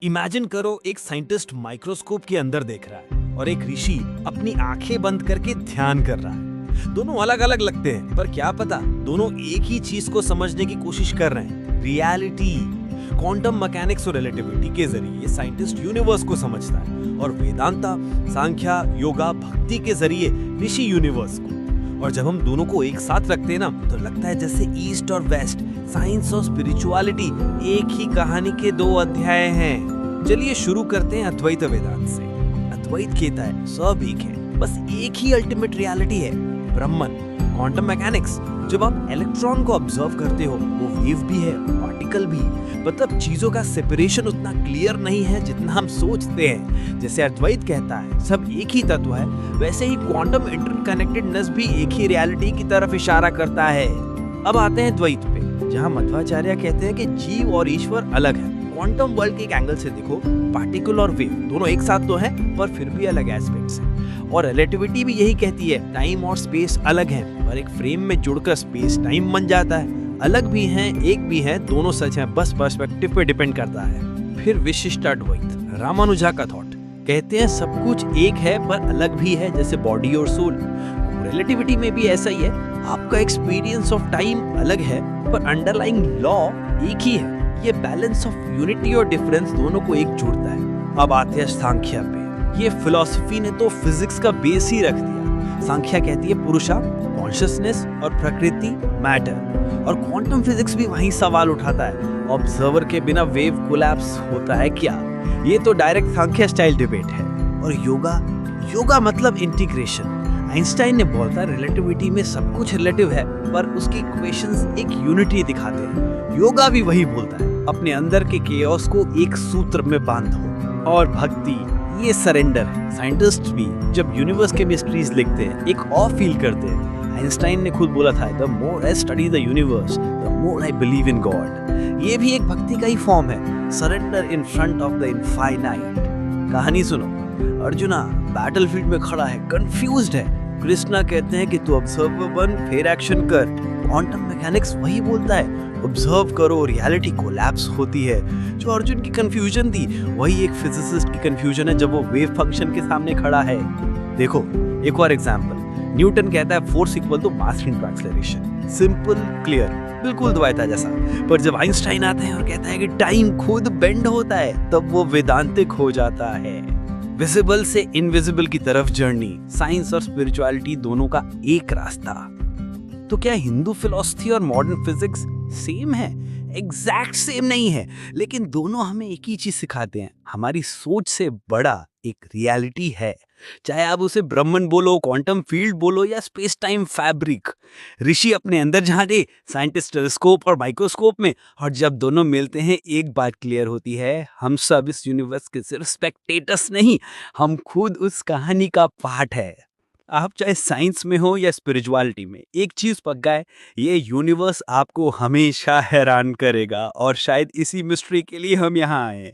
Imagine करो एक scientist microscope के अंदर देख रहा है और एक ऋषि अपनी आंखें बंद करके ध्यान कर रहा है। दोनों अलग अलग लगते हैं, पर क्या पता दोनों एक ही चीज को समझने की कोशिश कर रहे हैं, रियलिटी। क्वांटम मैकेनिक्स और रिलेटिविटी के जरिए साइंटिस्ट यूनिवर्स को समझता है और वेदांता, सांख्या, योगा, भक्ति के जरिए ऋषि यूनिवर्स को। और जब हम दोनों को एक साथ रखते हैं ना, तो लगता है जैसे ईस्ट और वेस्ट, साइंस और स्पिरिचुअलिटी एक ही कहानी के दो अध्याय हैं। चलिए शुरू करते हैं अद्वैत वेदांत से। अद्वैत कहता है सब एक है, बस एक ही अल्टीमेट रियलिटी है, ब्रह्मन। क्वांटम मैकेनिक्स, जब आप इलेक्ट्रॉन को ऑब्जर्व करते हो, वो वेव भी है, पार्टिकल भी। मतलब चीजों का सेपरेशन उतना क्लियर नहीं है जितना हम सोचते हैं। जैसे अद्वैत कहता है सब एक ही तत्व है, वैसे ही क्वांटम इंटरकनेक्टेडनेस भी एक ही रियलिटी की तरफ इशारा करता है। अब आते हैं द्वैत पे, जहाँ मध्वाचार्य कहते हैं कि जीव और ईश्वर अलग है। क्वांटम वर्ल्ड के एक एंगल से देखो, पार्टिकल और वेव दोनों एक साथ तो हैं, पर फिर भी अलग एस्पेक्ट्स हैं। और रिलेटिविटी भी यही कहती है, टाइम और स्पेस अलग हैं, पर एक फ्रेम में जुड़कर स्पेस टाइम बन जाता है। अलग भी हैं, एक भी है, दोनों सच हैं, बस पर्सपेक्टिव पे डिपेंड करता है। फिर विशिष्टाद्वैत, रामानुजा का थॉट, कहते हैं सब कुछ एक है पर अलग भी है, जैसे बॉडी और सोल। रिलेटिविटी में भी ऐसा ही है, आपका एक्सपीरियंस ऑफ टाइम अलग है पर अंडरलाइंग लॉ एक ही है। ये बैलेंस ऑफ यूनिटी और डिफरेंस दोनों को एक जोड़ता है। अब आते हैं सांख्या पे। ये फिलॉसफी ने तो फिजिक्स का बेस ही रख दिया। सांख्या कहती है पुरुषा, कॉन्शियसनेस, और प्रकृति, मैटर। और क्वांटम फिजिक्स भी वही सवाल उठाता है, ऑब्जर्वर के बिना वेव कोलैप्स होता है क्या? ये तो डायरेक्ट सांख्या स्टाइल डिबेट है। और योगा मतलब इंटीग्रेशन। आइंस्टाइन ने बोला था रिलेटिविटी में सब कुछ रिलेटिव है, पर उसके इक्वेशंस एक यूनिटी दिखाते हैं। योगा भी वही बोलता है, अपने अंदर के केओस को एक सूत्र में बांधो। और भक्ति, ये सरेंडर है। साइंटिस्ट भी जब यूनिवर्स के मिस्ट्रीज लिखते हैं, एक ऑफ फील करते हैं। आइंस्टाइन ने खुद बोला था, the more I study the universe, the more I believe in God. ये भी एक भक्ति का ही फॉर्म है, surrender in front of the infinite. कहानी सुनो, अर्जुना बैटलफील्ड में खड़ा है, कंफ्यूज्ड है। कृष्णा कहते हैं कि तू ऑब्जर्वर बन, फिर एक्शन कर। क्वांटम मैकेनिक्स वही बोलता है, ऑब्जर्व करो, रियलिटी कोलैप्स होती है। जो अर्जुन की कंफ्यूजन थी, वही एक फिजिसिस्ट की कंफ्यूजन है जब वो वेव फंक्शन के सामने खड़ा है। देखो एक और एग्जांपल, न्यूटन कहता है force equal to mass into acceleration. Simple, clear, बिल्कुल द्वैत जैसा। पर जब आइंस्टाइन आता है और कहता है कि टाइम खुद बेंड होता है, तब वो वेदांतिक हो जाता है। विजिबल से इनविजिबल की तरफ जर्नी, साइंस और स्पिरिचुअलिटी दोनों का एक रास्ता। तो क्या हिंदू फिलॉसफी और मॉडर्न फिजिक्स सेम है? एग्जैक्ट सेम नहीं है, लेकिन दोनों हमें एक ही चीज सिखाते हैं, हमारी सोच से बड़ा एक रियलिटी है। चाहे आप उसे ब्रह्मन बोलो, क्वांटम फील्ड बोलो, या स्पेस टाइम फैब्रिक। ऋषि अपने अंदर झांके, साइंटिस्ट टेलीस्कोप और माइक्रोस्कोप में, और जब दोनों मिलते हैं एक बात क्लियर होती है, हम सब इस यूनिवर्स के सिर्फ स्पेक्टेटर्स नहीं, हम खुद उस कहानी का पार्ट है। आप चाहे साइंस में हो या स्पिरिचुअलिटी में, एक चीज पक्का है, ये यूनिवर्स आपको हमेशा हैरान करेगा, और शायद इसी मिस्ट्री के लिए हम यहाँ आए।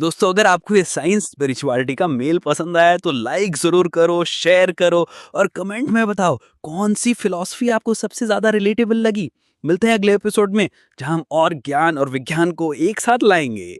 दोस्तों, अगर आपको ये साइंस स्पिरिचुअलिटी का मेल पसंद आया तो लाइक जरूर करो, शेयर करो, और कमेंट में बताओ कौन सी फिलॉसफी आपको सबसे ज्यादा रिलेटेबल लगी। मिलते हैं अगले एपिसोड में, जहां हम और ज्ञान और विज्ञान को एक साथ लाएंगे।